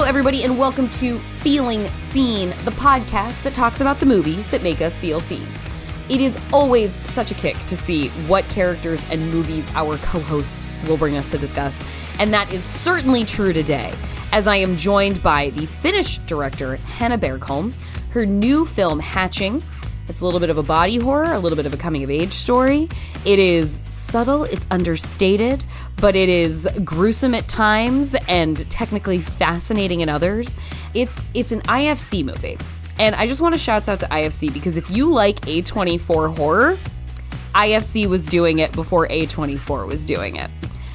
everybody, and welcome to Feeling Seen, the podcast that talks about the movies that make us feel seen. It is always such a kick to see what characters and movies our co-hosts will bring us to discuss, and that is certainly true today, as I am joined by the Finnish director, Hanna Bergholm. Her new film, Hatching. It's a little bit of a body horror, a little bit of a coming-of-age story. It is subtle, it's understated, but it is gruesome at times and technically fascinating in others. It's an IFC movie. And I just want to shout out to IFC because if you like A24 horror, IFC was doing it before A24 was doing it.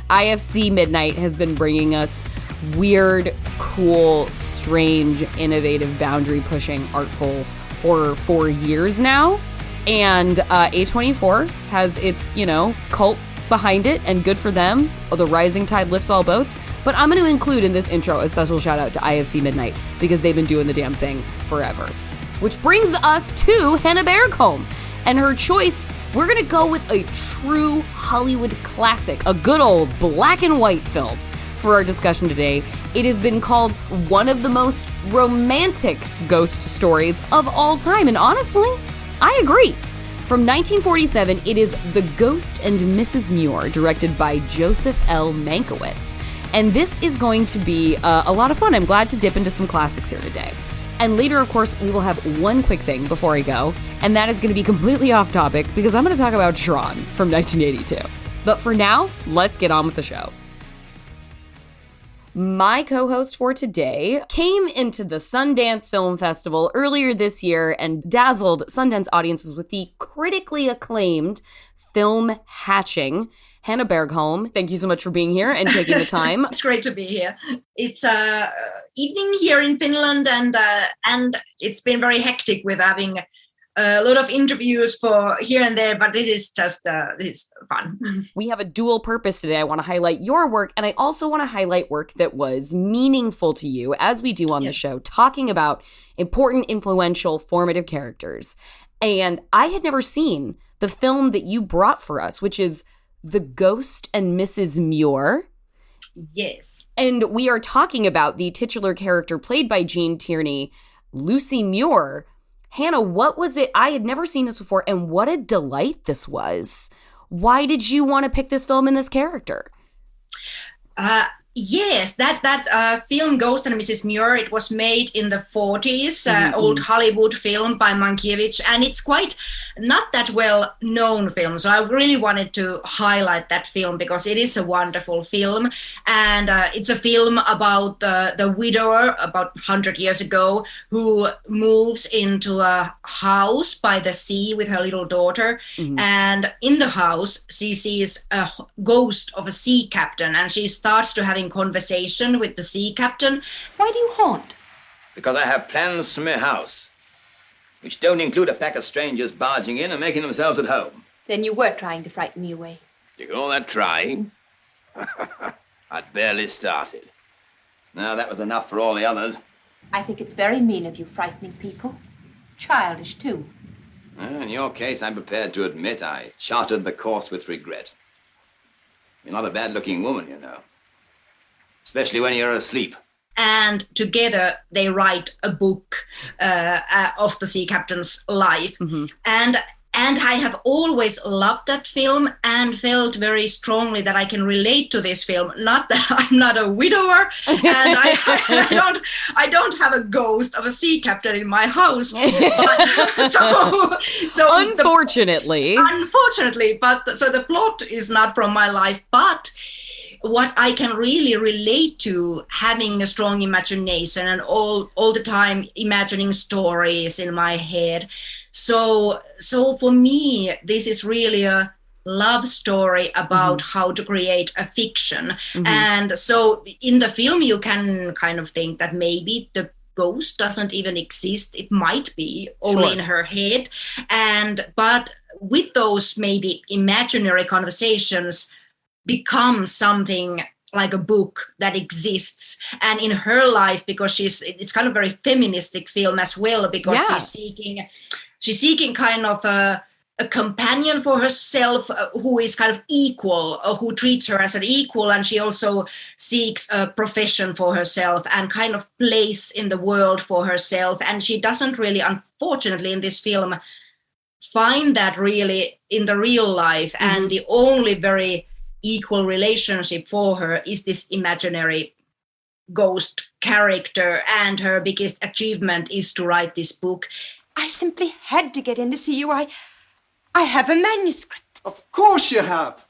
IFC Midnight has been bringing us weird, cool, strange, innovative, boundary-pushing, artful horror for years now. And A24 has its, cult behind it, and good for them. Oh, the rising tide lifts all boats. But I'm going to include in this intro a special shout out to IFC Midnight because they've been doing the damn thing forever. Which brings us to Hanna Bergholm and her choice. We're going to go with a true Hollywood classic, a good old black and white film for our discussion today. It has been called one of the most romantic ghost stories of all time. And honestly, I agree. From 1947, it is The Ghost and Mrs. Muir, directed by Joseph L. Mankiewicz. And this is going to be a lot of fun. I'm glad to dip into some classics here today. And later, of course, we will have one quick thing before I go, and that is going to be completely off topic because I'm going to talk about Tron from 1982. But for now, let's get on with the show. My co-host for today came into the Sundance Film Festival earlier this year and dazzled Sundance audiences with the critically acclaimed film Hatching. Hanna Bergholm, thank you so much for being here and taking the time. It's great to be here. It's evening here in Finland, and it's been very hectic with having a lot of interviews for here and there, but this is just this is fun. We have a dual purpose today. I want to highlight your work, and I also want to highlight work that was meaningful to you, as we do on the show, talking about important, influential, formative characters. And I had never seen the film that you brought for us, which is The Ghost and Mrs. Muir. Yes. And we are talking about the titular character played by Jean Tierney, Lucy Muir. Hanna, what was it? I had never seen this before, and what a delight this was. Why did you want to pick this film and this character? Yes, that film Ghost and Mrs. Muir, it was made in the 40s, old Hollywood film by Mankiewicz, and it's quite not that well-known film. So I really wanted to highlight that film because it is a wonderful film, and it's a film about the widower about 100 years ago who moves into a house by the sea with her little daughter, and in the house she sees a ghost of a sea captain, and she starts to having conversation with the sea captain. Why do you haunt? Because I have plans for my house, which don't include a pack of strangers barging in and making themselves at home. Then you were trying to frighten me away. You call that trying? I'd barely started. Now that was enough for all the others. I think it's very mean of you frightening people. Childish, too. Well, in your case, I'm prepared to admit I charted the course with regret. You're not a bad-looking woman, you know. Especially when you're asleep. And together they write a book of the sea captain's life. And I have always loved that film and felt very strongly that I can relate to this film. Not that I'm not a widower and I don't have a ghost of a sea captain in my house. But, so unfortunately, but so the plot is not from my life, but what I can really relate to, having a strong imagination and all the time imagining stories in my head. So for me, this is really a love story about how to create a fiction. And so in the film, you can kind of think that maybe the ghost doesn't even exist. It might be only in her head. But with those maybe imaginary conversations, become something like a book that exists. And in her life, because it's kind of very feministic film as well, because she's seeking kind of a a companion for herself who is kind of equal, who treats her as an equal, and she also seeks a profession for herself and kind of place in the world for herself. And she doesn't really, unfortunately, in this film, find that really in the real life. Mm-hmm. And the only very equal relationship for her is this imaginary ghost character, and her biggest achievement is to write this book. I simply had to get in to see you. I have a manuscript. Of course you have.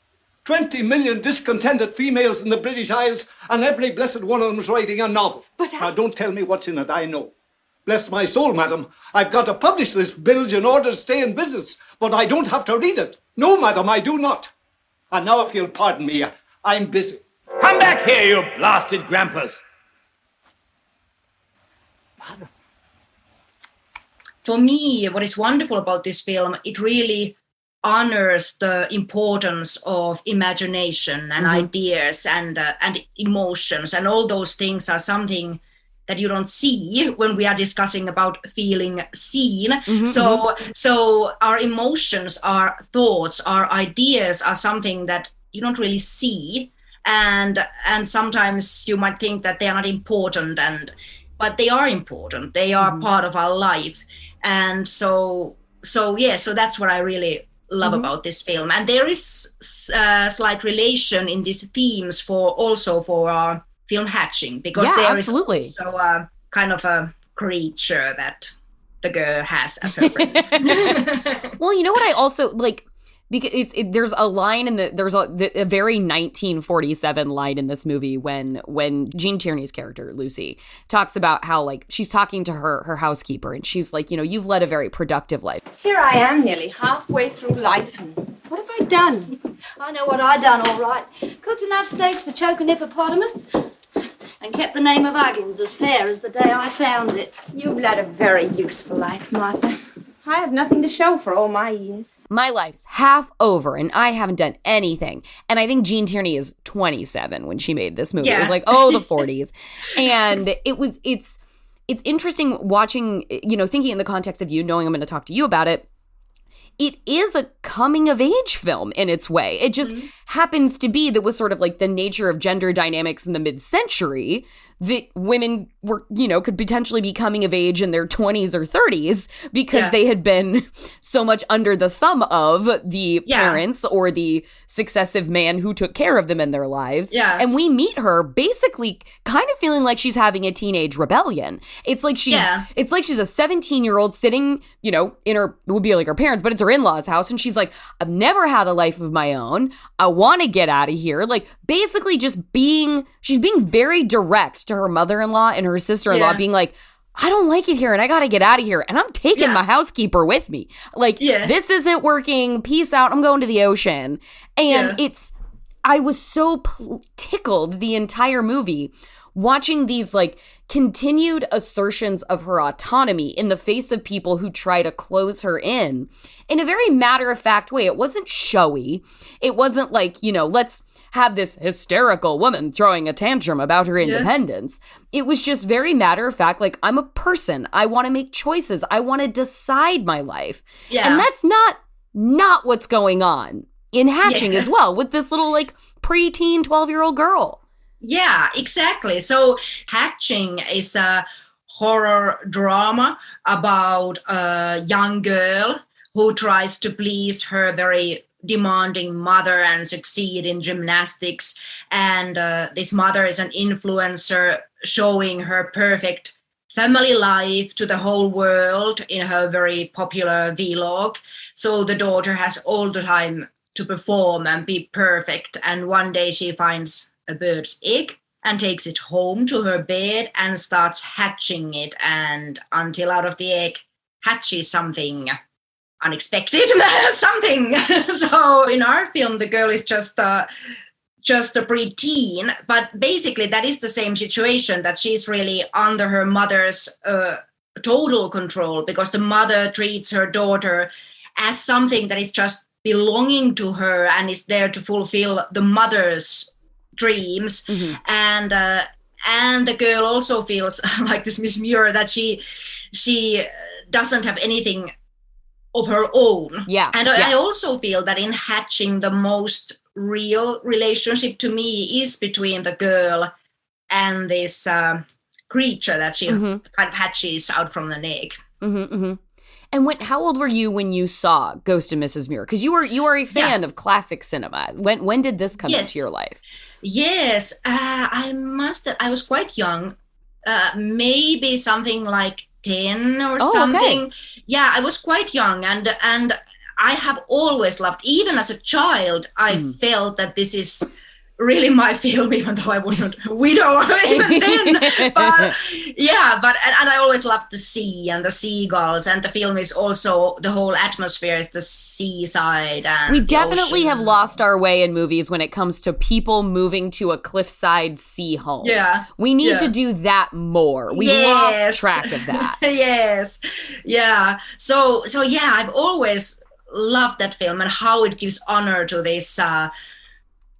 20 million discontented females in the British Isles, and every blessed one of them's writing a novel. But Now, don't tell me what's in it, I know. Bless my soul, madam, I've got to publish this bilge in order to stay in business, but I don't have to read it. No, madam, I do not. And now, if you'll pardon me, I'm busy. Come back here, you blasted grampers. Madam. For me, what is wonderful about this film, it really honors the importance of imagination and ideas and emotions, and all those things are something that you don't see when we are discussing about feeling seen. So our emotions, our thoughts, our ideas are something that you don't really see, and sometimes you might think that they are not important, but they are important. They are part of our life. And so that's what I really love about this film. And there is a slight relation in these themes for our film Hatching, because there absolutely. is also a kind of a creature that the girl has as her friend. Well, you know what I also like, because there's a line in there's a very 1947 line in this movie when Gene Tierney's character Lucy talks about how, like, she's talking to her housekeeper, and she's like, you know, you've led a very productive life. Here I am, nearly halfway through life, and what have I done? I know what I done, all right. Cooked enough steaks to choke an hippopotamus, and kept the name of Huggins as fair as the day I found it. You've led a very useful life, Martha. I have nothing to show for all my years. My life's half over, and I haven't done anything. And I think Jean Tierney is 27 when she made this movie. Yeah. It was like, the 40s. And it's interesting watching, you know, thinking in the context of you, knowing I'm going to talk to you about it. It is a coming-of-age film in its way. It just happens to be that was sort of like the nature of gender dynamics in the mid-century, that women were, you know, could potentially be coming of age in their 20s or 30s because they had been so much under the thumb of the parents or the successive man who took care of them in their lives. Yeah. And we meet her basically kind of feeling like she's having a teenage rebellion. It's like she's a 17-year-old sitting, you know, in her, it would be like her parents, but it's her in-laws' house, and she's like, I've never had a life of my own. I want to get out of here. Like, basically just she's being very direct to her mother-in-law and her sister-in-law, being like, I don't like it here and I got to get out of here, and I'm taking my housekeeper with me. Like, this isn't working. Peace out. I'm going to the ocean. And I was so tickled the entire movie watching these, like, continued assertions of her autonomy in the face of people who try to close her in a very matter-of-fact way. It wasn't showy. It wasn't like, you know, let's have this hysterical woman throwing a tantrum about her independence. It was just very matter-of-fact, like, I'm a person. I want to make choices. I want to decide my life. Yeah. And that's not what's going on in Hatching as well, with this little, like, preteen 12-year-old girl. Yeah, exactly. So Hatching is a horror drama about a young girl who tries to please her very demanding mother and succeed in gymnastics. And this mother is an influencer showing her perfect family life to the whole world in her very popular vlog. So the daughter has all the time to perform and be perfect. And one day she finds a bird's egg and takes it home to her bed and starts hatching it, and until out of the egg hatches something unexpected. Something. So in our film, the girl is just a preteen, but basically that is the same situation, that she's really under her mother's total control, because the mother treats her daughter as something that is just belonging to her and is there to fulfill the mother's dreams. And the girl also feels like this Miss Muir, that she doesn't have anything of her own. Yeah. And I also feel that in Hatching, the most real relationship to me is between the girl and this creature that she kind of hatches out from an egg. And how old were you when you saw Ghost and Mrs. Muir? Because you are a fan of classic cinema. When did this come into your life? Yes, I was quite young, maybe something like 10 or something. Okay. Yeah, I was quite young, and I have always loved, even as a child, I felt that this is really my film, even though I wasn't a widow even then. But and I always loved the sea and the seagulls, and the film is also, the whole atmosphere is the seaside. And we definitely have lost our way in movies when it comes to people moving to a cliffside sea home. Yeah. We need to do that more. We lost track of that. Yes. Yeah. So yeah, I've always loved that film and how it gives honor to this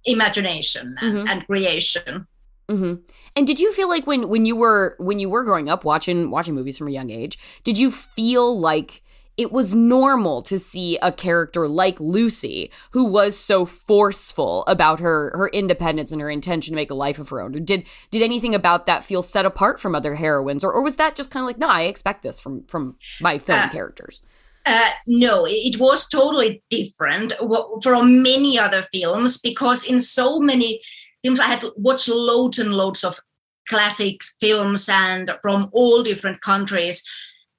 imagination and creation. And did you feel like when you were growing up watching movies from a young age, did you feel like it was normal to see a character like Lucy, who was so forceful about her independence and her intention to make a life of her own? Did anything about that feel set apart from other heroines, or was that just kind of like, no, I expect this from my film characters? No, it was totally different from many other films, because in so many films I had watched loads and loads of classic films and from all different countries.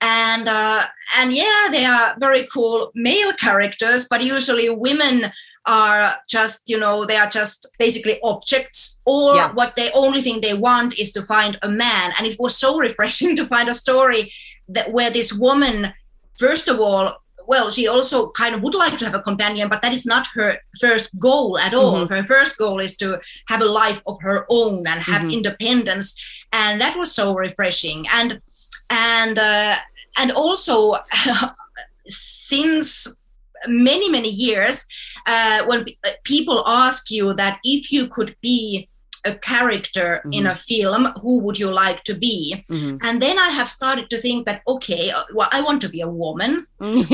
And yeah, they are very cool male characters, but usually women are just, they are just basically objects, or what they only thing they want is to find a man. And it was so refreshing to find a story where this woman, first of all, well, she also kind of would like to have a companion, but that is not her first goal at all. Her first goal is to have a life of her own and have independence. And that was so refreshing. And also, since many, many years, when people ask you that if you could be a character in a film, who would you like to be? And then I have started to think that, okay, well, I want to be a woman, and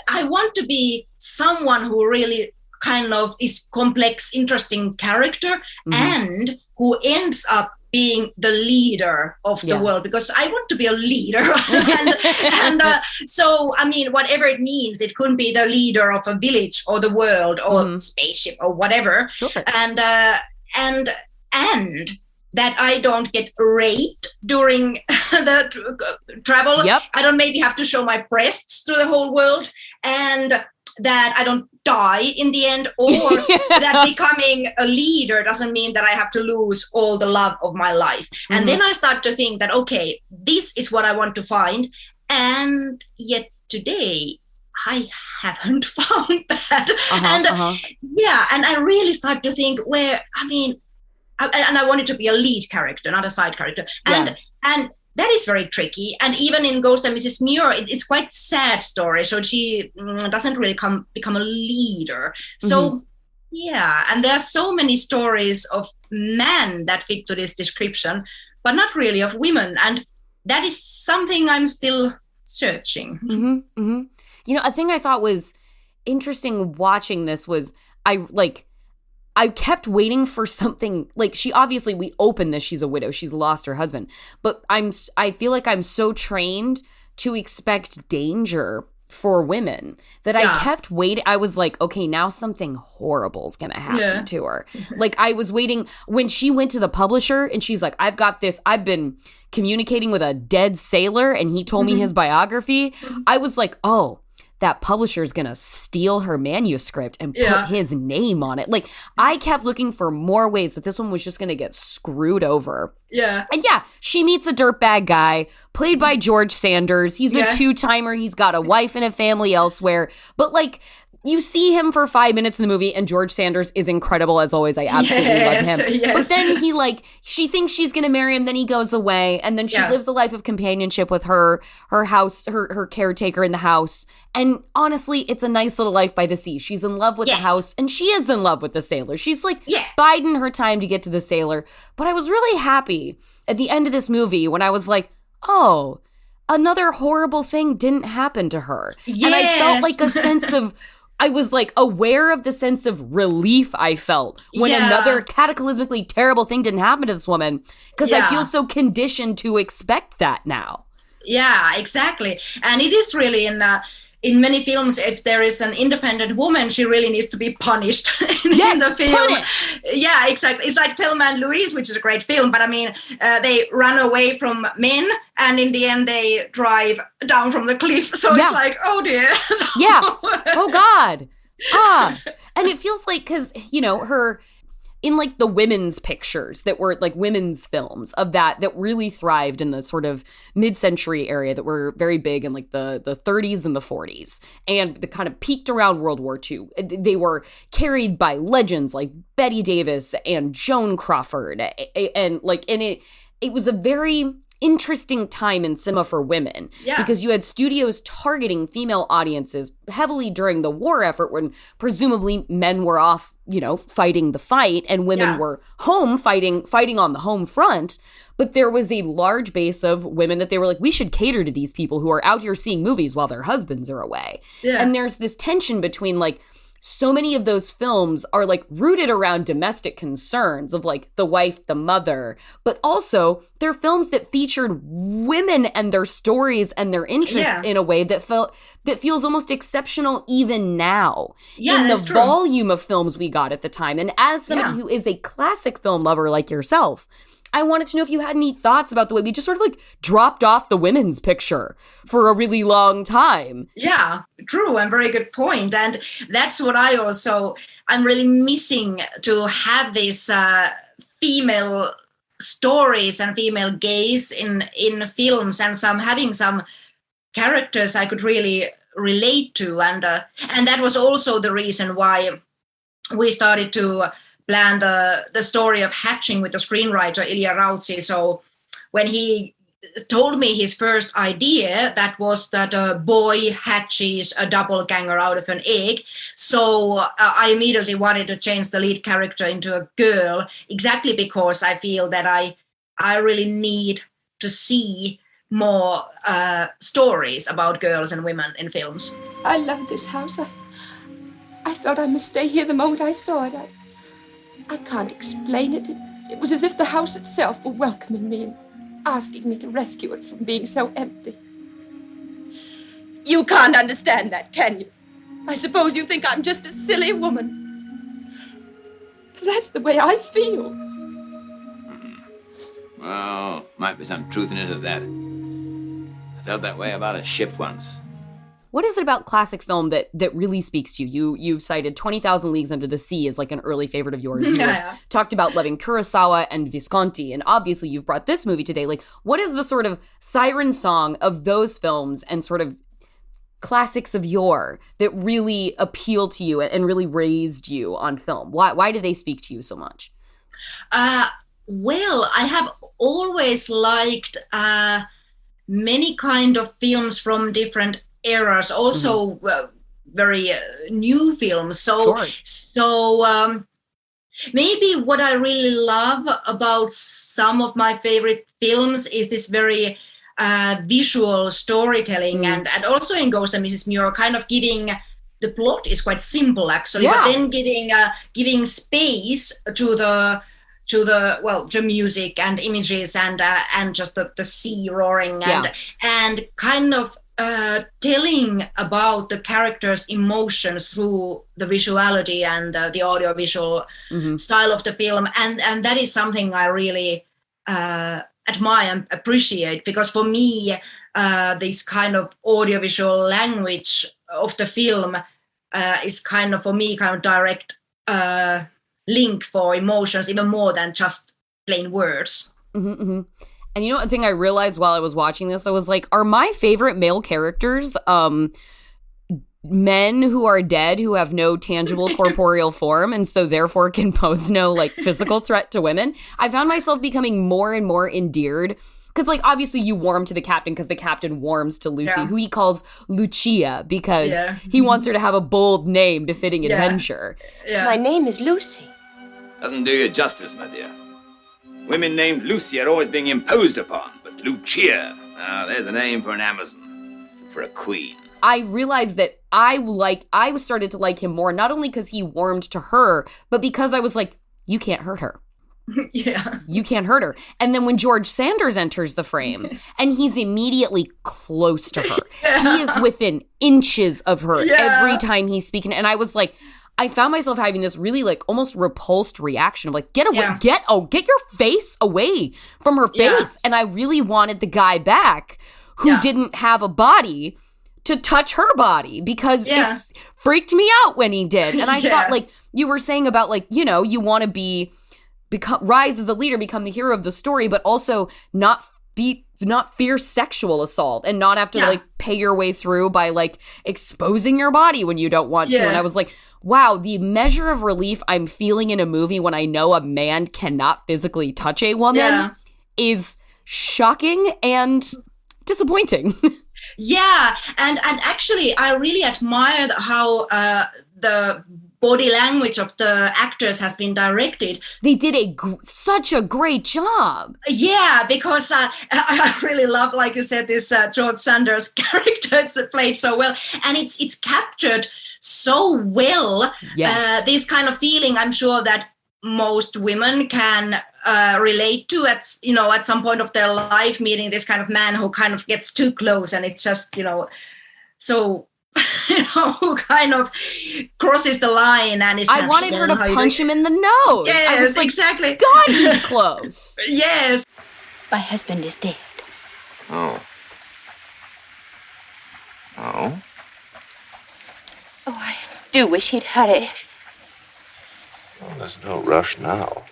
I want to be someone who really kind of is complex, interesting character, and who ends up being the leader of the world, because I want to be a leader. and so, I mean, whatever it means, it could be the leader of a village or the world or spaceship or whatever. Sure. And that I don't get raped during the travel. Yep. I don't maybe have to show my breasts to the whole world, and that I don't die in the end, or that becoming a leader doesn't mean that I have to lose all the love of my life. And then I start to think that, okay, this is what I want to find. And yet today, I haven't found that. And I really start to think and I wanted to be a lead character, not a side character. And that is very tricky. And even in Ghost and Mrs. Muir, it's quite sad story. So she doesn't really become a leader. So and there are so many stories of men that fit to this description, but not really of women. And that is something I'm still searching. A thing I thought was interesting watching this was I kept waiting for something, like, we open this, she's a widow, she's lost her husband, but I feel like I'm so trained to expect danger for women that I kept waiting. I was like, okay, now something horrible is going to happen to her. Like, I was waiting when she went to the publisher and she's like, I've got this, I've been communicating with a dead sailor and he told me his biography. I was like, oh, that publisher's gonna steal her manuscript and put his name on it. Like, I kept looking for more ways that this one was just gonna get screwed over. Yeah. And she meets a dirtbag guy played by George Sanders. He's a two-timer. He's got a wife and a family elsewhere. But, like, you see him for 5 minutes in the movie, and George Sanders is incredible as always. I absolutely love him. Yes. But then she thinks she's going to marry him, then he goes away, and then she lives a life of companionship with her house, her caretaker in the house. And honestly, it's a nice little life by the sea. She's in love with the house, and she is in love with the sailor. She's biding her time to get to the sailor. But I was really happy at the end of this movie when I was like, oh, another horrible thing didn't happen to her. Yes. And I felt like a sense of, I was like aware of the sense of relief I felt when another cataclysmically terrible thing didn't happen to this woman, because I feel so conditioned to expect that now. Yeah, exactly. And it is really in many films, if there is an independent woman, she really needs to be punished in the film. Punished. Yeah, exactly. It's like Thelma and Louise, which is a great film, but I mean, they run away from men, and in the end, they drive down from the cliff. So it's like, oh dear. Yeah. Oh God. And it feels like, because, you know, her, in like the women's pictures that were like women's films of that really thrived in the sort of mid-century area that were very big in like the 30s and the 40s, and the kind of peaked around World War II. They were carried by legends like Betty Davis and Joan Crawford, and it was a very interesting time in cinema for women, because you had studios targeting female audiences heavily during the war effort, when presumably men were off, you know, fighting the fight, and women were home fighting on the home front. But there was a large base of women that they were like, we should cater to these people who are out here seeing movies while their husbands are away. And there's this tension between like, so many of those films are like rooted around domestic concerns of like the wife, the mother, but also they're films that featured women and their stories and their interests in a way that feels almost exceptional even now in the volume of films we got at the time. And as somebody who is a classic film lover like yourself, I wanted to know if you had any thoughts about the way we just sort of like dropped off the women's picture for a really long time. Yeah, true, and very good point. And that's what I'm really missing, to have these female stories and female gaze in films, and having some characters I could really relate to. And that was also the reason why we started to plan the story of Hatching with the screenwriter Ilya Rautsi. So when he told me his first idea, that was that a boy hatches a doppelganger out of an egg. So I immediately wanted to change the lead character into a girl, exactly because I feel that I really need to see more stories about girls and women in films. I love this house. I felt I must stay here the moment I saw it. I can't explain it. It was as if the house itself were welcoming me and asking me to rescue it from being so empty. You can't understand that, can you? I suppose you think I'm just a silly woman. That's the way I feel. Well, might be some truth in it of that. I felt that way about a ship once. What is it about classic film that really speaks to you? You've cited 20,000 Leagues Under the Sea as like an early favorite of yours. You talked about loving Kurosawa and Visconti, and obviously you've brought this movie today. Like, what is the sort of siren song of those films and sort of classics of yore that really appeal to you and really raised you on film? Why do they speak to you so much? Well, I have always liked many kind of films from different eras, also very new films. So maybe what I really love about some of my favorite films is this very visual storytelling, and also in Ghost and Mrs. Muir, kind of giving, the plot is quite simple actually, but then giving space to the music and images and just the sea roaring and kind of telling about the characters' emotions through the visuality and the audiovisual style of the film, and that is something I really admire and appreciate, because for me this kind of audiovisual language of the film is kind of, for me, kind of direct link for emotions, even more than just plain words. And you know, one thing I realized while I was watching this, I was like, are my favorite male characters men who are dead, who have no tangible corporeal form, and so therefore can pose no like physical threat to women? I found myself becoming more and more endeared, because like obviously you warm to the captain because the captain warms to Lucy, who he calls Lucia because he wants her to have a bold name befitting adventure. My name is Lucy. Doesn't do you justice, my dear. Women named Lucy are always being imposed upon, but Lucia, Now, there's a name for an Amazon. For a queen. I realized that I started to like him more, not only because he warmed to her, but because I was like, you can't hurt her. Yeah. You can't hurt her. And then when George Sanders enters the frame, and he's immediately close to her. Yeah. He is within inches of her Yeah. every time he's speaking. And I was like, I found myself having this really like almost repulsed reaction of like, get away, get your face away from her face. Yeah. And I really wanted the guy back who didn't have a body to touch her body, because it's freaked me out when he did. And I thought, like you were saying about like, you know, you want to rise as the leader, become the hero of the story, but also not fear sexual assault and not have to like pay your way through by like exposing your body when you don't want to. And I was like, wow, the measure of relief I'm feeling in a movie when I know a man cannot physically touch a woman is shocking and disappointing. Yeah, and actually, I really admired how the body language of the actors has been directed. They did such a great job. Yeah, because I really love, like you said, this George Sanders character. It's played so well, and it's captured so well. Yes. This kind of feeling, I'm sure that most women can relate to at some point of their life, meeting this kind of man who kind of gets too close, and it's just so who kind of crosses the line, and is. I wanted her to punch him in the nose. Yes, I was like, exactly. God, he's close. Yes. My husband is dead. Oh. Oh? Oh, I do wish he'd hurry. Well, there's no rush now.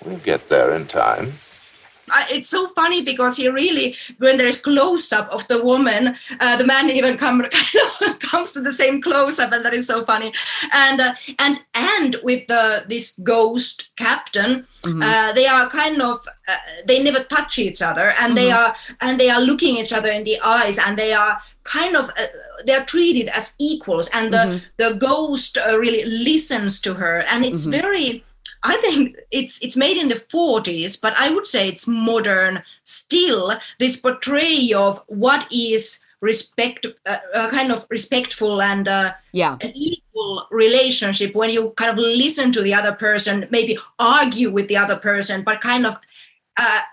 We'll get there in time. It's so funny because he really, when there's close-up of the woman, the man even comes to the same close-up, and that is so funny. And with this ghost captain, they are kind of they never touch each other, and they are looking each other in the eyes, and they are kind of they are treated as equals, and the ghost really listens to her, and it's very. I think it's made in the 40s, but I would say it's modern still. This portrayal of what is kind of respectful and an equal relationship, when you kind of listen to the other person, maybe argue with the other person, but kind of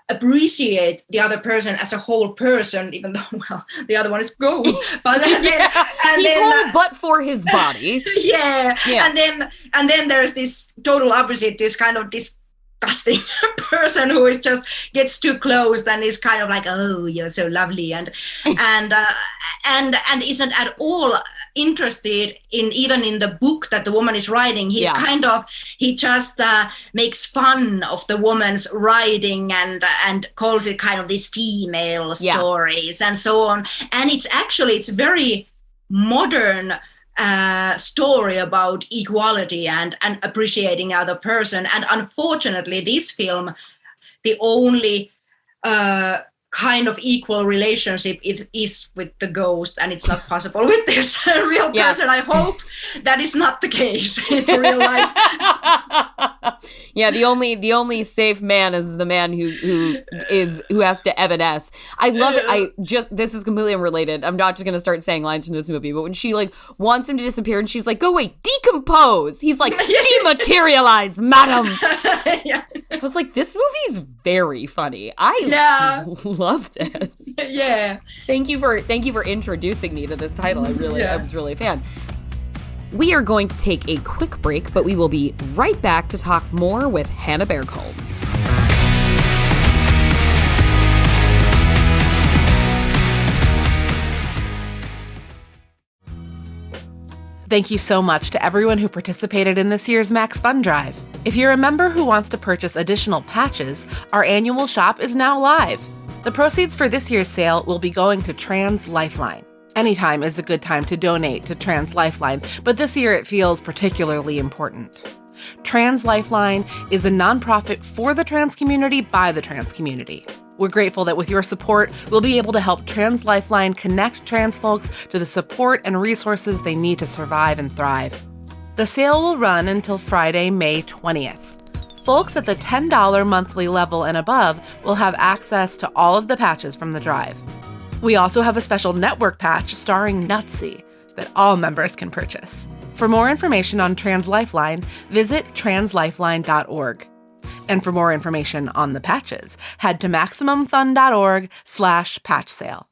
appreciate the other person as a whole person, even though, well, the other one is ghost. But he's whole but for his body. Yeah. And then there's this total opposite, this kind of disgusting person who is just gets too close and is kind of like, oh, you're so lovely, and isn't at all interested in even in the book that the woman is writing. He just makes fun of the woman's writing and calls it kind of these female stories and so on. And it's very modern story about equality and appreciating the other person. And unfortunately, this film, the only kind of equal relationship is with the ghost, and it's not possible with this real person. I hope that is not the case in real life. Yeah, the only safe man is the man who has to evanesce. I love it. This is completely unrelated. I'm not just gonna start saying lines from this movie, but when she like wants him to disappear and she's like, "Go away, decompose," he's like, "Dematerialize, madam." I was like, this movie's very funny. I love this. Yeah. Thank you for introducing me to this title. I was really a fan. We are going to take a quick break, but we will be right back to talk more with Hanna Bergholm. Thank you so much to everyone who participated in this year's Max Fun Drive. If you're a member who wants to purchase additional patches, our annual shop is now live. The proceeds for this year's sale will be going to Trans Lifeline. Anytime is a good time to donate to Trans Lifeline, but this year it feels particularly important. Trans Lifeline is a nonprofit for the trans community by the trans community. We're grateful that with your support, we'll be able to help Trans Lifeline connect trans folks to the support and resources they need to survive and thrive. The sale will run until Friday, May 20th. Folks at the $10 monthly level and above will have access to all of the patches from the drive. We also have a special network patch starring Nutsy that all members can purchase. For more information on Trans Lifeline, visit translifeline.org. And for more information on the patches, head to MaximumFun.org/patch sale.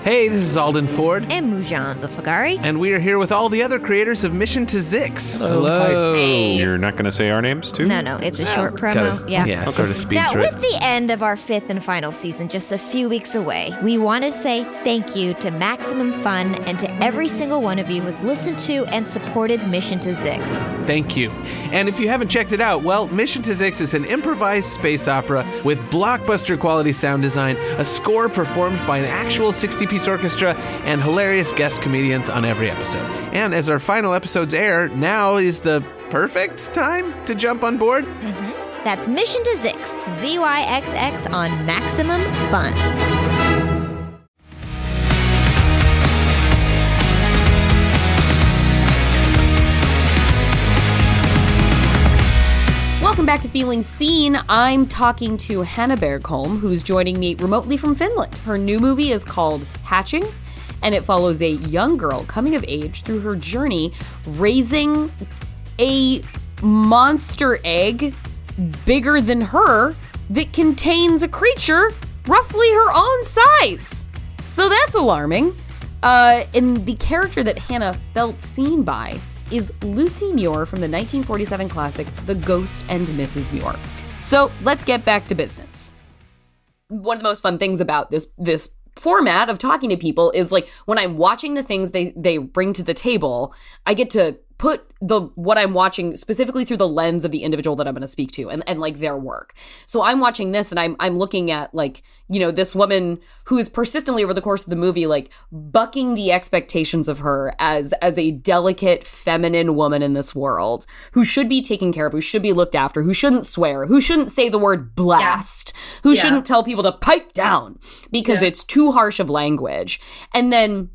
Hey, this is Alden Ford. And Mujan Zulfagari. And we are here with all the other creators of Mission to Zix. Hello. Hey. You're not going to say our names, too? No, it's a short promo. Yeah, sort of speed now, through with the end of our 5th and final season just a few weeks away, we want to say thank you to Maximum Fun and to every single one of you who has listened to and supported Mission to Zix. Thank you. And if you haven't checked it out, well, Mission to Zix is an improvised space opera with blockbuster quality sound design, a score performed by an actual 60-piece orchestra, and hilarious guest comedians on every episode. And as our final episodes air, now is the perfect time to jump on board. Mm-hmm. That's Mission to Zix, ZYXX on Maximum Fun. Welcome back to Feeling Seen. I'm talking to Hanna Bergholm, who's joining me remotely from Finland. Her new movie is called Hatching, and it follows a young girl coming of age through her journey raising a monster egg bigger than her that contains a creature roughly her own size. So that's alarming. And the character that Hanna felt seen by is Lucy Muir from the 1947 classic The Ghost and Mrs. Muir. So let's get back to business. One of the most fun things about this format of talking to people is like when I'm watching the things they bring to the table, I get to put what I'm watching specifically through the lens of the individual that I'm going to speak to and like their work. So I'm watching this and I'm looking at like, you know, this woman who is persistently over the course of the movie, like bucking the expectations of her as a delicate feminine woman in this world who should be taken care of, who should be looked after, who shouldn't swear, who shouldn't say the word blast, who shouldn't tell people to pipe down because it's too harsh of language. And then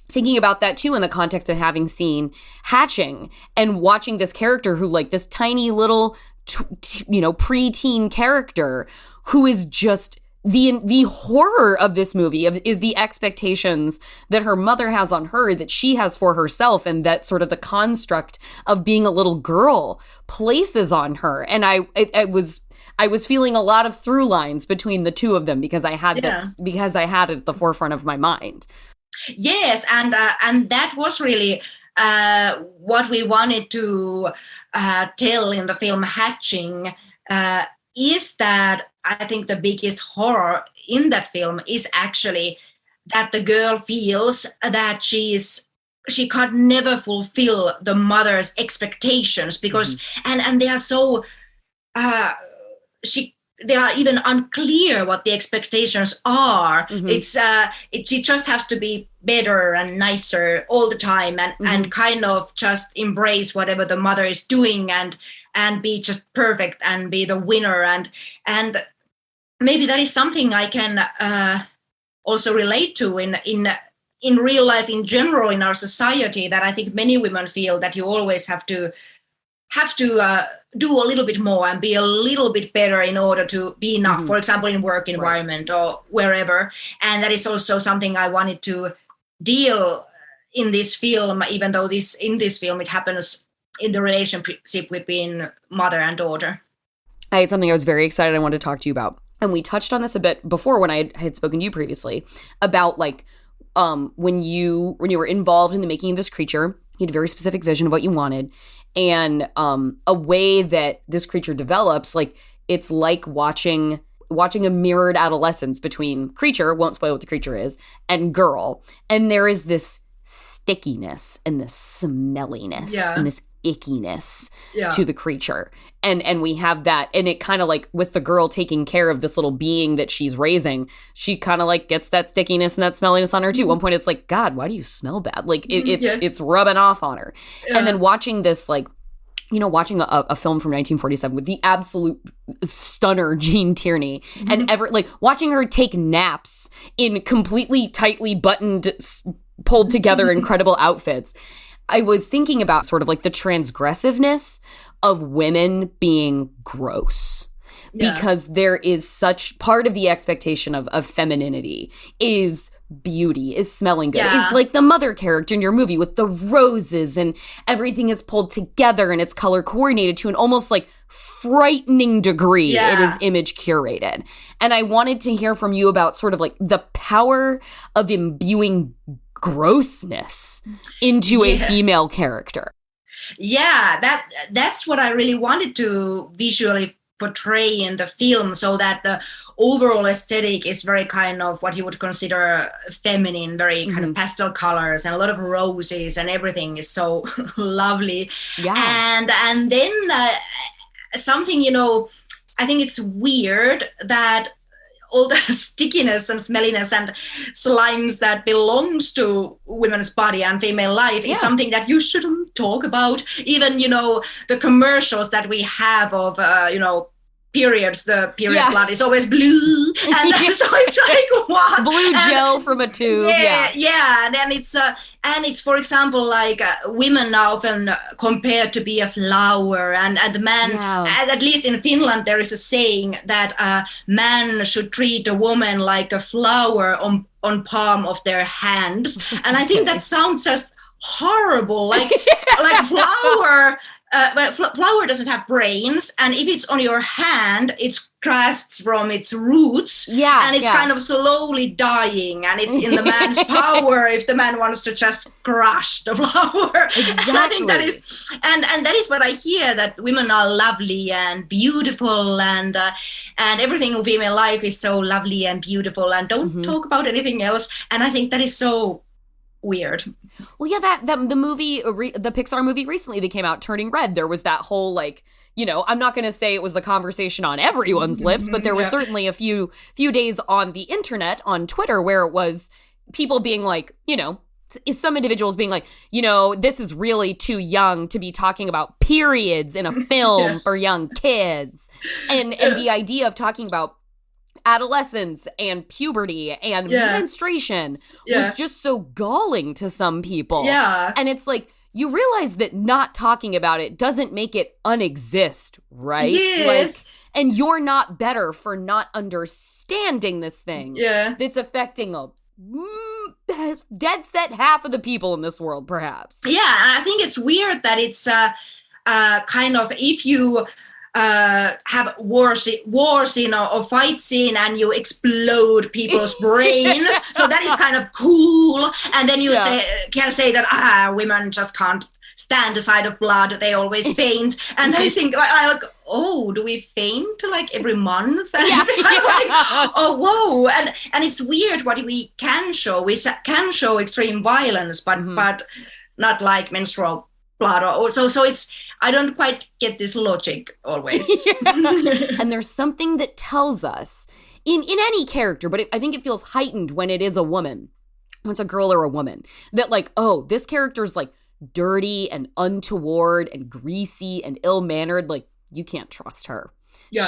thinking about that too in the context of having seen Hatching and watching this character who like this tiny little, preteen character who is just the horror of this movie is the expectations that her mother has on her, that she has for herself, and that sort of the construct of being a little girl places on her. And I was feeling a lot of through lines between the two of them because I had because I had it at the forefront of my mind. Yes, and that was really what we wanted to tell in the film Hatching, is that I think the biggest horror in that film is actually that the girl feels that she can never fulfill the mother's expectations because and they are so they are even unclear what the expectations are. She just has to be better and nicer all the time and kind of just embrace whatever the mother is doing and be just perfect and be the winner. And maybe that is something I can also relate to in real life in general in our society, that I think many women feel that you always have to do a little bit more and be a little bit better in order to be enough, for example, in work environment or wherever. And that is also something I wanted to deal in this film, even though in this film it happens in the relationship between mother and daughter. I had something I was very excited I wanted to talk to you about. And we touched on this a bit before when I had spoken to you previously about like when you were involved in the making of this creature, you had a very specific vision of what you wanted. And a way that this creature develops, like it's like watching a mirrored adolescence between creature, won't spoil what the creature is, and girl. And there is this stickiness and this smelliness and this ickiness to the creature. And we have that, and it kind of like with the girl taking care of this little being that she's raising, she kind of like gets that stickiness and that smelliness on her too. At one point it's like, God, why do you smell bad? Like it's rubbing off on her. And then watching this, like, watching a film from 1947 with the absolute stunner Jean Tierney and watching her take naps in completely tightly buttoned, pulled together incredible outfits. I was thinking about sort of like the transgressiveness of women being gross. Yeah. Because there is such part of the expectation of femininity is beauty, is smelling good. Yeah. It's like the mother character in your movie with the roses and everything is pulled together and it's color coordinated to an almost like frightening degree. Yeah. It is image curated. And I wanted to hear from you about sort of like the power of imbuing grossness into a female character. Yeah, that's what I really wanted to visually portray in the film, so that the overall aesthetic is very kind of what you would consider feminine, very kind of pastel colors and a lot of roses, and everything is so lovely. Yeah. And then something, I think it's weird that all the stickiness and smelliness and slimes that belongs to women's body and female life is something that you shouldn't talk about. Even, the commercials that we have of, periods, the period blood is always blue. And so it's like, what? Blue gel from a tube. Yeah. And then it's, for example, like women are often compared to be a flower, and man, at least in Finland, there is a saying that a man should treat a woman like a flower on palm of their hands. And I think that sounds just horrible, like flower. But flower doesn't have brains, and if it's on your hand, it's grasped from its roots, and it's kind of slowly dying, and it's in the man's power if the man wants to just crush the flower. Exactly. I think that is, and that is what I hear, that women are lovely and beautiful, and everything in female life is so lovely and beautiful, and don't talk about anything else. And I think that is so weird. Well, yeah, that the movie, the Pixar movie recently that came out, Turning Red, there was that whole like, I'm not going to say it was the conversation on everyone's lips, but there was certainly a few days on the internet, on Twitter, where it was people being like, some individuals being like, this is really too young to be talking about periods in a film for young kids. And the idea of talking about adolescence and puberty and menstruation was just so galling to some people. Yeah. And it's like, you realize that not talking about it doesn't make it unexist, right? Yes. And you're not better for not understanding this thing that's affecting a dead set half of the people in this world, perhaps. Yeah, and I think it's weird that it's kind of, if you have war scene or fight scene and you explode people's brains, so that is kind of cool. And then you can say that women just can't stand the sight of blood, they always faint. And I think, oh, do we faint like every month? And oh, whoa. And it's weird what we can show. We can show extreme violence, but not like menstrual blood. So it's, I don't quite get this logic always. And there's something that tells us in any character, but I think it feels heightened when it is a woman, when it's a girl or a woman, that like, oh, this character's like dirty and untoward and greasy and ill-mannered. Like, you can't trust her. Yeah.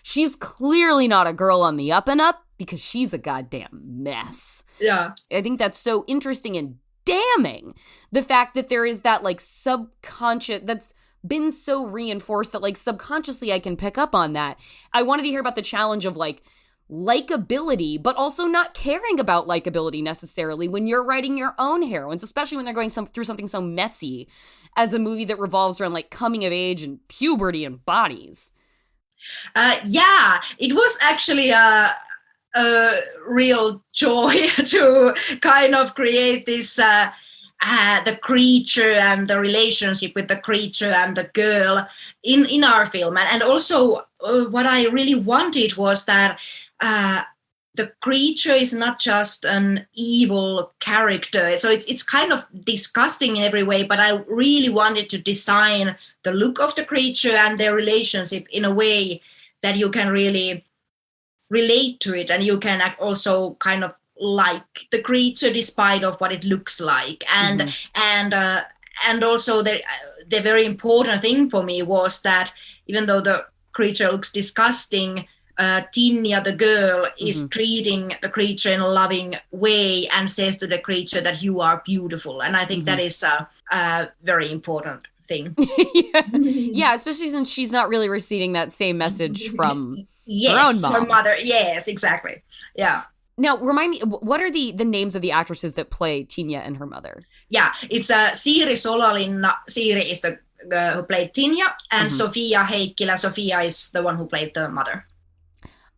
She's clearly not a girl on the up and up because she's a goddamn mess. Yeah. I think that's so interesting and damning, the fact that there is that like subconscious that's been so reinforced that like subconsciously I can pick up on that. I wanted to hear about the challenge of like likability, but also not caring about likability necessarily when you're writing your own heroines, especially when they're going through something so messy as a movie that revolves around like coming of age and puberty and bodies. It was actually a real joy to kind of create this the creature and the relationship with the creature and the girl in our film. And also what I really wanted was that the creature is not just an evil character. So it's kind of disgusting in every way, but I really wanted to design the look of the creature and their relationship in a way that you can really relate to it, and you can also kind of like the creature despite of what it looks like. And also the very important thing for me was that even though the creature looks disgusting, Tinja, the girl, is treating the creature in a loving way and says to the creature that you are beautiful. And I think that is a very important thing. Yeah, especially since she's not really receiving that same message from her own mom. Her mother. Yes, exactly. Yeah. Now, remind me, what are the names of the actresses that play Tinja and her mother? Yeah, it's Siiri Solalinna. Siiri is the who played Tinja, and Sofia Heikkilä. Sofia is the one who played the mother.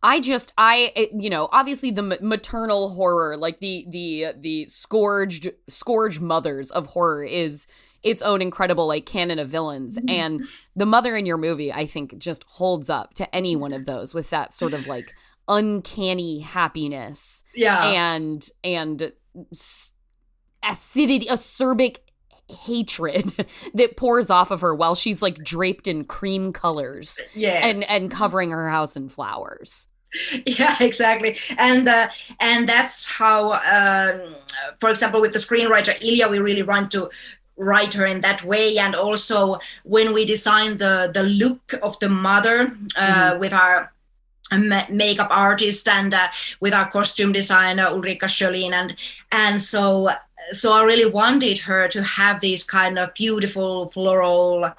Obviously the maternal horror, like the scourged mothers of horror is its own incredible like canon of villains. And the mother in your movie, I think, just holds up to any one of those with that sort of like uncanny happiness. Yeah. And acidity, acerbic hatred that pours off of her while she's like draped in cream colors. Yes. And covering her house in flowers. Yeah, exactly. And that's how, for example, with the screenwriter Ilya, we really want to write her in that way. And also when we designed the look of the mother with our makeup artist and with our costume designer Ulrika Sjölin, and so I really wanted her to have these kind of beautiful floral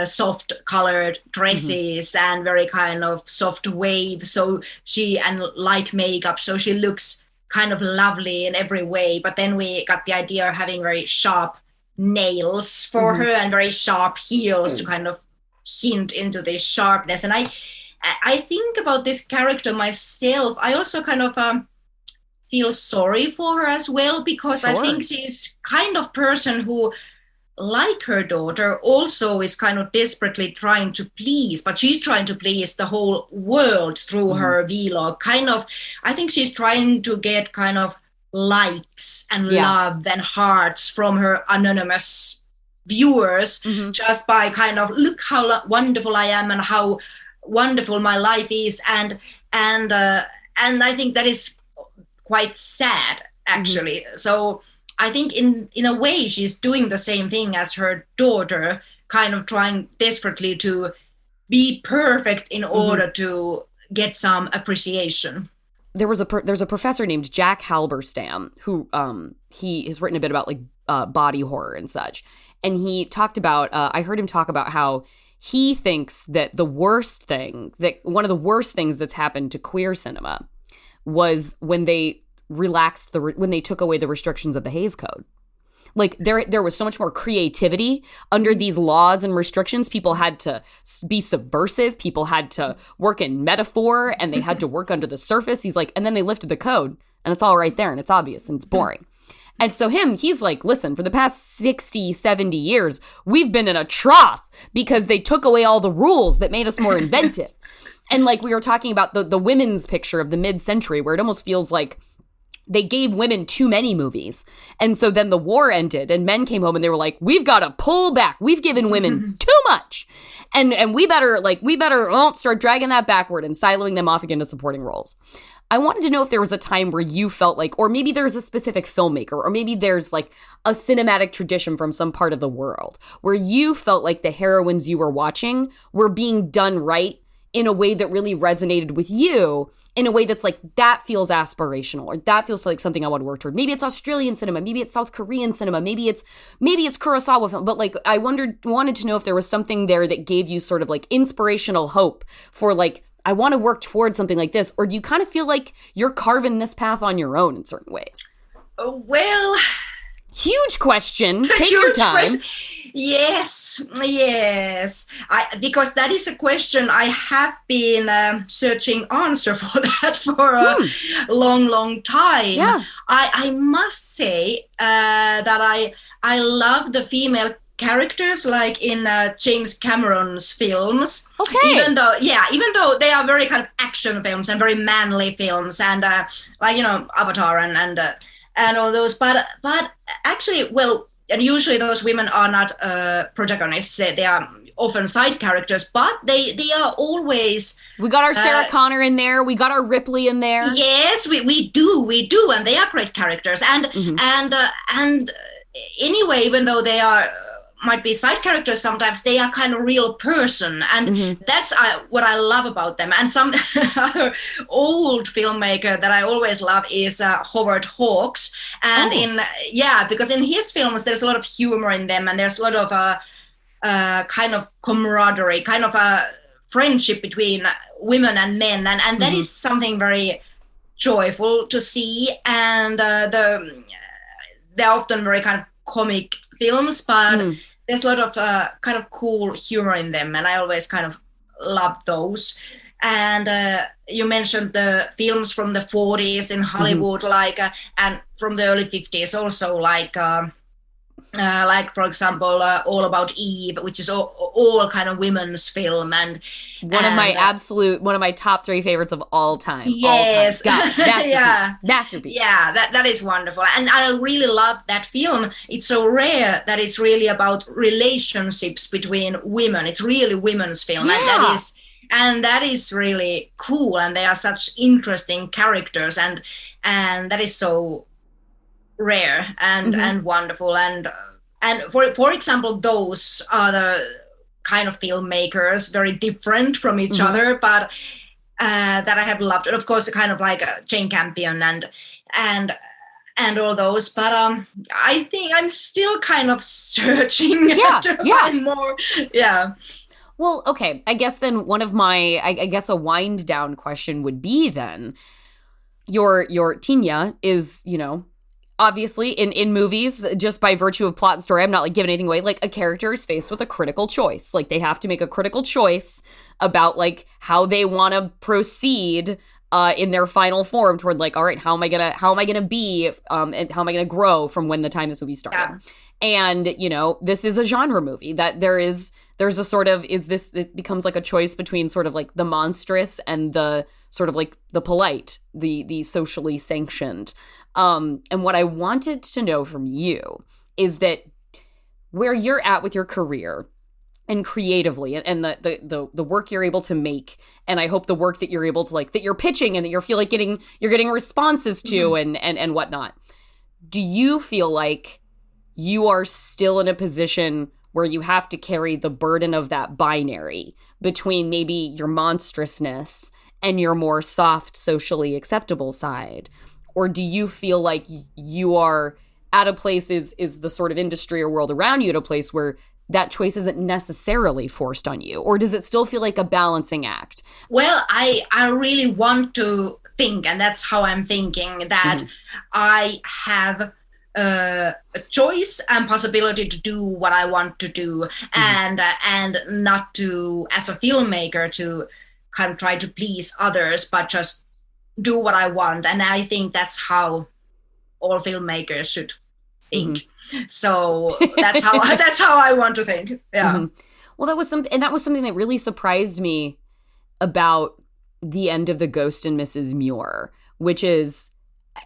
soft colored dresses and very kind of soft waves, and light makeup, so she looks kind of lovely in every way. But then we got the idea of having very sharp nails for her and very sharp heels to kind of hint into this sharpness. And I think about this character myself. I also kind of feel sorry for her as well, because I think she's kind of person who, like her daughter, also is kind of desperately trying to please, but she's trying to please the whole world through her vlog. Kind of, I think she's trying to get kind of likes and love and hearts from her anonymous viewers just by kind of, look how wonderful I am and how wonderful my life is. And I think that is quite sad, actually. So I think in a way she's doing the same thing as her daughter, kind of trying desperately to be perfect in order to get some appreciation. There's a professor named Jack Halberstam who he has written a bit about like body horror and such, and he talked about I heard him talk about how he thinks that one of the worst things that's happened to queer cinema was when they when they took away the restrictions of the Hays Code. Like there was so much more creativity under these laws and restrictions. People had to be subversive. People had to work in metaphor, and they had to work under the surface. He's like, and then they lifted the code, and it's all right there, and it's obvious, and it's boring. And so he's like, listen, for the past 60, 70 years, we've been in a trough because they took away all the rules that made us more inventive. And like we were talking about the women's picture of the mid-century, where it almost feels like they gave women too many movies. And so then the war ended and men came home and they were like, we've got to pull back. We've given women too much. And we better start dragging that backward and siloing them off again to supporting roles. I wanted to know if there was a time where you felt like, or maybe there's a specific filmmaker, or maybe there's like a cinematic tradition from some part of the world where you felt like the heroines you were watching were being done right in a way that really resonated with you, in a way that's like, that feels aspirational, or that feels like something I want to work toward. Maybe it's Australian cinema, maybe it's South Korean cinema, maybe it's Kurosawa film, but like I wanted to know if there was something there that gave you sort of like inspirational hope for like, I want to work towards something like this, or do you kind of feel like you're carving this path on your own in certain ways? Well, huge question. Take your time. Yes. Because that is a question I have been searching answer for that for a long time. Yeah. I must say that I love the female characters, like in James Cameron's films. Okay. Even though they are very kind of action films and very manly films, and like Avatar and all those, but actually, well, and usually those women are not protagonists; they are often side characters, but they are always. We got our Sarah Connor in there. We got our Ripley in there. Yes, we do, and they are great characters. And anyway, even though they are might be side characters sometimes, they are kind of real person. And that's what I love about them. And some other old filmmaker that I always love is Howard Hawks. And because in his films, there's a lot of humor in them, and there's a lot of kind of camaraderie, kind of a friendship between women and men. And that is something very joyful to see. And they're often very kind of comic films, but there's a lot of kind of cool humor in them, and I always kind of love those. And you mentioned the films from the 40s in Hollywood, and from the early 50s also, like for example, All About Eve, which is all kind of women's film, and one of my top 3 favorites of all time. Yes, all time. God, masterpiece. Yeah, that is wonderful, and I really love that film. It's so rare that it's really about relationships between women. It's really women's film, and that is really cool. And they are such interesting characters, and that is so rare and wonderful. And for example, those are the kind of filmmakers, very different from each other, but that I have loved. And of course, the kind of like Jane Campion and all those. But I think I'm still kind of searching to find more. Yeah. Well, okay. I guess then one of my, I guess a wind down question would be then, your Tinya is, obviously in movies, just by virtue of plot and story, I'm not like giving anything away, like a character is faced with a critical choice. Like they have to make a critical choice about like how they want to proceed in their final form toward like, all right, how am I gonna be and how am I gonna grow from when the time this movie started? And this is a genre movie that there's a sort of, it becomes like a choice between sort of like the monstrous and the sort of like the polite, the socially sanctioned. And what I wanted to know from you is that where you're at with your career and creatively and the work you're able to make, and I hope the work that you're able to like, that you're pitching and that you feel like you're getting responses to and whatnot. Do you feel like you are still in a position where you have to carry the burden of that binary between maybe your monstrousness and your more soft, socially acceptable side? Or do you feel like you are at a place, is the sort of industry or world around you at a place where that choice isn't necessarily forced on you? Or does it still feel like a balancing act? Well, I really want to think, and that's how I'm thinking, that I have a choice and possibility to do what I want to do, and not to, as a filmmaker, to kind of try to please others, but just do what I want. And I think that's how all filmmakers should think. So that's how I want to think. Yeah. Well, that was something that really surprised me about the end of The Ghost and Mrs. Muir, which is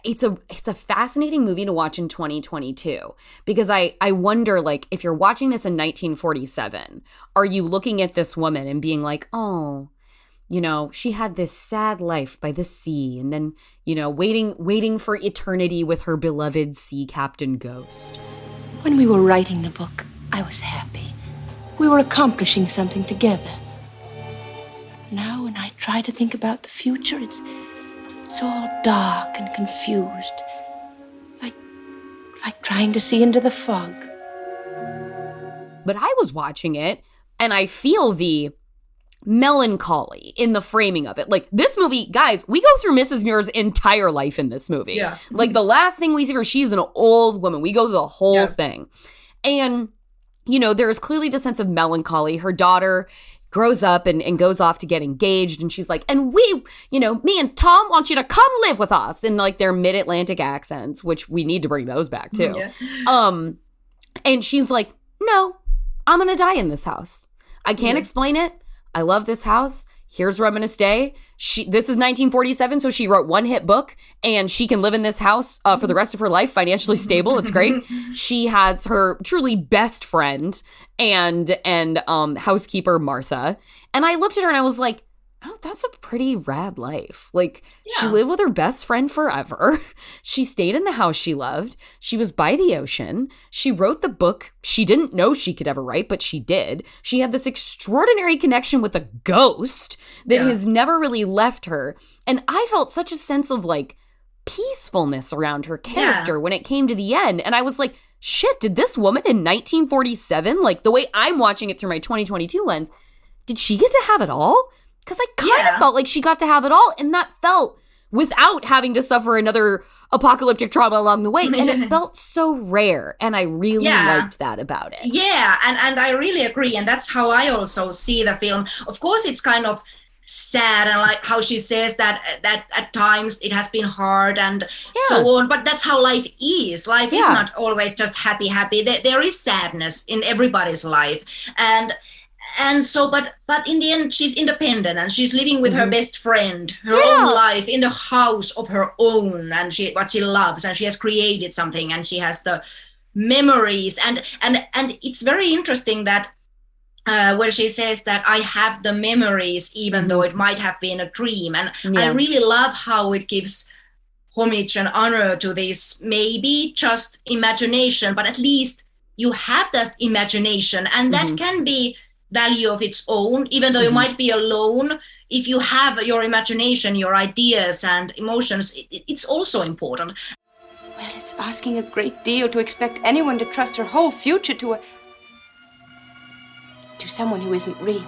it's a fascinating movie to watch in 2022, because I wonder, like, if you're watching this in 1947, are you looking at this woman and being like, oh, she had this sad life by the sea, and then, waiting for eternity with her beloved sea captain ghost. When we were writing the book, I was happy. We were accomplishing something together. Now, when I try to think about the future, it's all dark and confused. Like trying to see into the fog. But I was watching it, and I feel the melancholy in the framing of it. Like, this movie, guys, we go through Mrs. Muir's entire life in this movie. Yeah. Like, the last thing we see of her, she's an old woman. We go through the whole thing. And, there is clearly the sense of melancholy. Her daughter grows up and goes off to get engaged, and she's like, and we, me and Tom want you to come live with us, in like their mid-Atlantic accents, which we need to bring those back too. Yeah. And she's like, no, I'm gonna die in this house. I can't explain it. I love this house. Here's where I'm going to stay. This is 1947, so she wrote one hit book, and she can live in this house for the rest of her life, financially stable. It's great. She has her truly best friend and housekeeper, Martha. And I looked at her and I was like, oh, that's a pretty rad life. Like, she lived with her best friend forever. She stayed in the house she loved. She was by the ocean. She wrote the book she didn't know she could ever write, but she did. She had this extraordinary connection with a ghost that has never really left her. And I felt such a sense of, like, peacefulness around her character when it came to the end. And I was like, shit, did this woman in 1947, like, the way I'm watching it through my 2022 lens, did she get to have it all? Because I kind of felt like she got to have it all, and that felt without having to suffer another apocalyptic trauma along the way. And it felt so rare, and I really liked that about it. Yeah, and I really agree, and that's how I also see the film. Of course, it's kind of sad, and like how she says that at times it has been hard and so on, but that's how life is. Life is not always just happy. There is sadness in everybody's life, and so, but in the end, she's independent and she's living with her best friend, her own life in the house of her own, and what she loves, and she has created something, and she has the memories, and it's very interesting that where she says that I have the memories, even though it might have been a dream, and I really love how it gives homage and honor to this, maybe just imagination, but at least you have that imagination, and that can be value of its own, even though you might be alone. If you have your imagination, your ideas and emotions, it's also important. Well, it's asking a great deal to expect anyone to trust her whole future to someone who isn't real.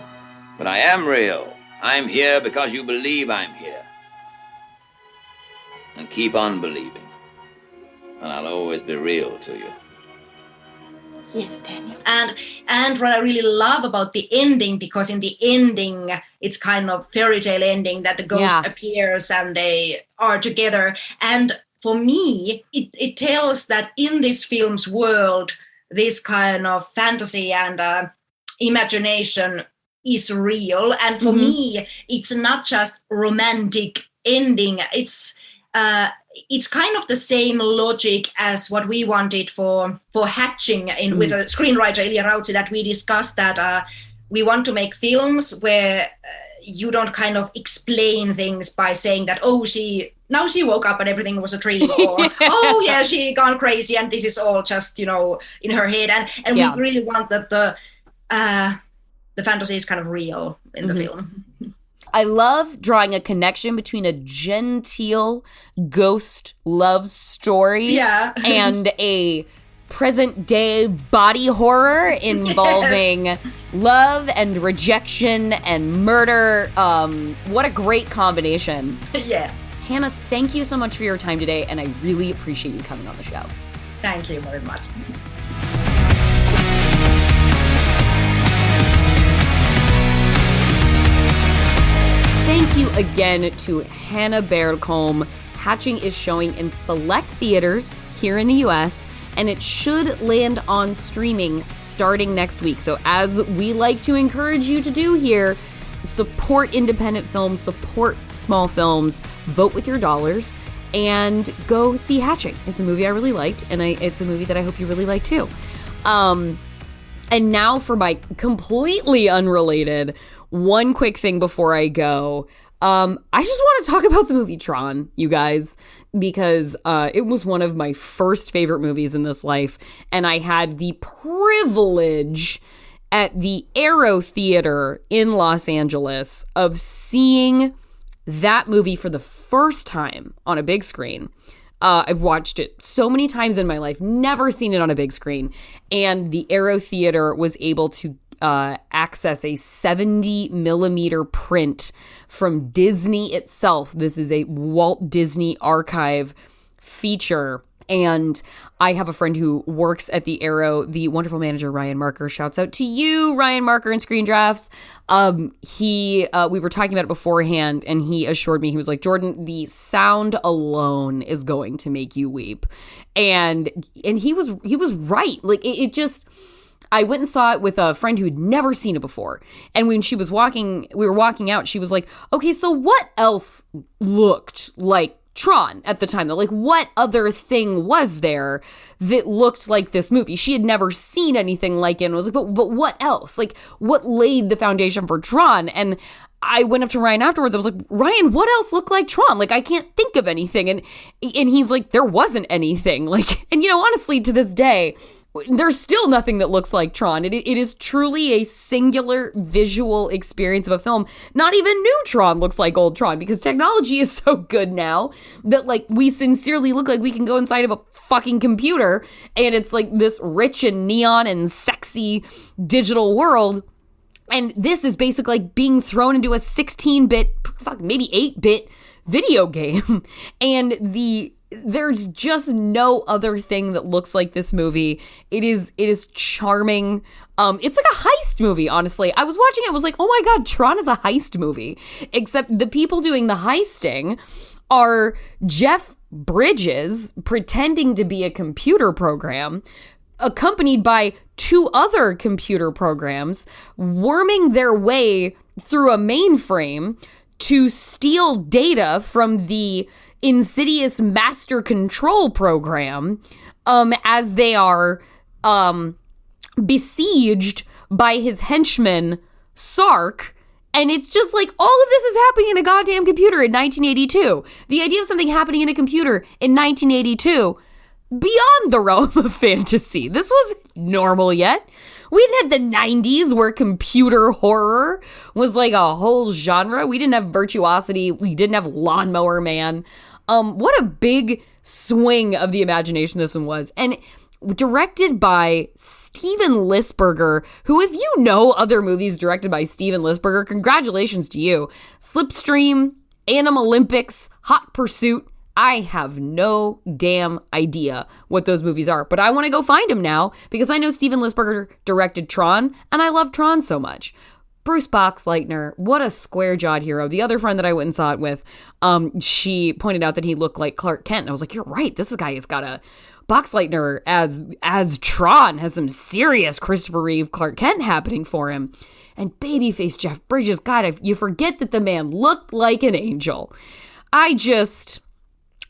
But I am real. I'm here because you believe I'm here. And keep on believing. And I'll always be real to you. Yes, Daniel. And what I really love about the ending, because in the ending, it's kind of fairy tale ending that the ghost appears and they are together. And for me, it tells that in this film's world, this kind of fantasy and imagination is real. And for me, it's not just romantic ending. It's kind of the same logic as what we wanted for Hatching with a screenwriter, Ilya Rautsi, that we discussed, that we want to make films where you don't kind of explain things by saying that, now she woke up and everything was a dream, or, she gone crazy and this is all just, in her head. And we really want that the fantasy is kind of real in the film. I love drawing a connection between a genteel ghost love story and a present day body horror involving love and rejection and murder. What a great combination. Yeah. Hanna, thank you so much for your time today, and I really appreciate you coming on the show. Thank you very much. Thank you again to Hanna Bergholm. Hatching is showing in select theaters here in the US, and it should land on streaming starting next week. So as we like to encourage you to do here, support independent films, support small films, vote with your dollars, and go see Hatching. It's a movie I really liked, and it's a movie that I hope you really like too. And now for my completely unrelated one quick thing before I go. I just want to talk about the movie Tron, you guys, because it was one of my first favorite movies in this life, and I had the privilege at the Aero Theater in Los Angeles of seeing that movie for the first time on a big screen. I've watched it so many times in my life, never seen it on a big screen, and the Aero Theater was able to access a 70 millimeter print from Disney itself. This is a Walt Disney Archive feature. And I have a friend who works at the Aero, the wonderful manager, Ryan Marker. Shouts out to you, Ryan Marker and Screen Drafts. We were talking about it beforehand, and he assured me, he was like, Jordan, the sound alone is going to make you weep. And he was right. Like it just, I went and saw it with a friend who had never seen it before. And when we were walking out, she was like, okay, so what else looked like Tron at the time, though? Like, what other thing was there that looked like this movie? She had never seen anything like it, and was like, but what else? Like, what laid the foundation for Tron? And I went up to Ryan afterwards. I was like, Ryan, what else looked like Tron? Like, I can't think of anything. And he's like, there wasn't anything. Like, and honestly, to this day, there's still nothing that looks like Tron. It is truly a singular visual experience of a film. Not even new Tron looks like old Tron, because technology is so good now that, like, we sincerely look like we can go inside of a fucking computer and it's like this rich and neon and sexy digital world. And this is basically like being thrown into a 16-bit, maybe 8-bit video game. And there's just no other thing that looks like this movie. It is charming. It's like a heist movie, honestly. I was watching it, I was like, oh my God, Tron is a heist movie. Except the people doing the heisting are Jeff Bridges pretending to be a computer program, accompanied by 2 other computer programs, worming their way through a mainframe to steal data from the insidious master control program, as they are besieged by his henchman, Sark. And it's just like, all of this is happening in a goddamn computer in 1982. The idea of something happening in a computer in 1982, beyond the realm of fantasy. This wasn't normal yet. We didn't have the 90s where computer horror was like a whole genre. We didn't have Virtuosity. We didn't have Lawnmower Man. What a big swing of the imagination this one was. And directed by Steven Lisberger, who, if you know other movies directed by Steven Lisberger, congratulations to you. Slipstream, Anim Olympics, Hot Pursuit. I have no damn idea what those movies are, but I want to go find them now because I know Steven Lisberger directed Tron, and I love Tron so much. Bruce Boxleitner, what a square-jawed hero. The other friend that I went and saw it with, she pointed out that he looked like Clark Kent. And I was like, you're right. This guy has got a... Boxleitner as Tron has some serious Christopher Reeve Clark Kent happening for him. And babyface Jeff Bridges, God, you forget that the man looked like an angel. I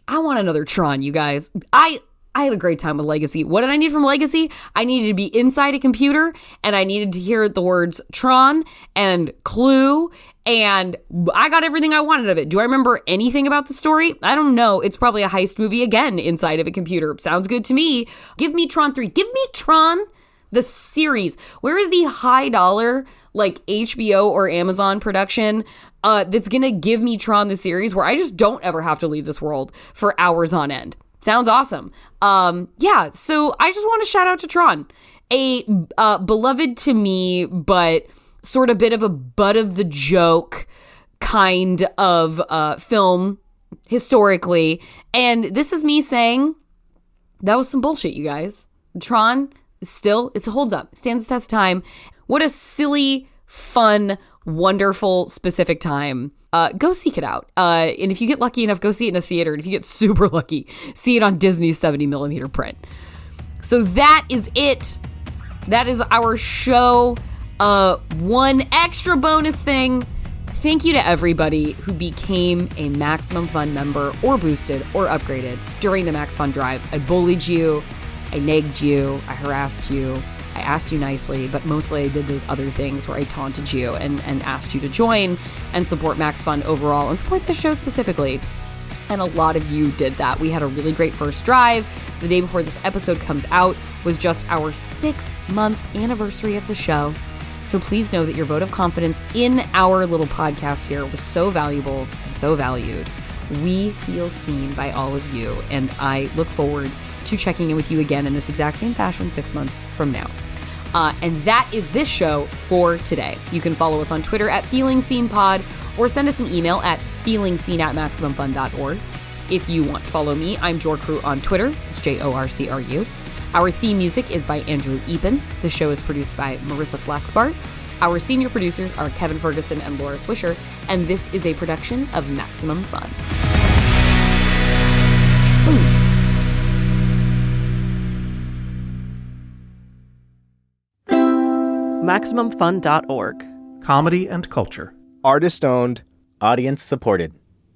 want another Tron, you guys. I had a great time with Legacy. What did I need from Legacy? I needed to be inside a computer, and I needed to hear the words Tron and Clue, and I got everything I wanted of it. Do I remember anything about the story? I don't know. It's probably a heist movie again inside of a computer. Sounds good to me. Give me Tron 3. Give me Tron, the series. Where is the high dollar, like HBO or Amazon production that's going to give me Tron, the series, where I just don't ever have to leave this world for hours on end? Sounds awesome. Yeah, so I just want to shout out to Tron, a beloved to me, but sort of bit of a butt of the joke kind of film historically. And this is me saying that was some bullshit, you guys. Tron still, it holds up, stands the test of time. What a silly, fun, wonderful, specific time. Go seek it out. And if you get lucky enough, go see it in a theater. And if you get super lucky, see it on Disney's 70mm print. So that is it. That is our show. One extra bonus thing. Thank you to everybody who became a Maximum Fun member or boosted or upgraded during the Max Fun Drive. I bullied you. I nagged you. I harassed you. I asked you nicely, but mostly I did those other things where I taunted you and asked you to join and support Max Fun overall and support the show specifically. And a lot of you did that. We had a really great first drive. The day before this episode comes out was just our 6-month anniversary of the show. So please know that your vote of confidence in our little podcast here was so valuable and so valued. We feel seen by all of you, and I look forward to checking in with you again in this exact same fashion 6 months from now. And that is this show for today. You can follow us on Twitter at FeelingSeenPod or send us an email at feelingseen@MaximumFun.org. If you want to follow me, I'm Jorcru on Twitter. It's JORCRU. Our theme music is by Andrew Epen. The show is produced by Marissa Flaxbart. Our senior producers are Kevin Ferguson and Laura Swisher, and this is a production of Maximum Fun. Boom. MaximumFun.org. Comedy and culture. Artist owned. Audience supported.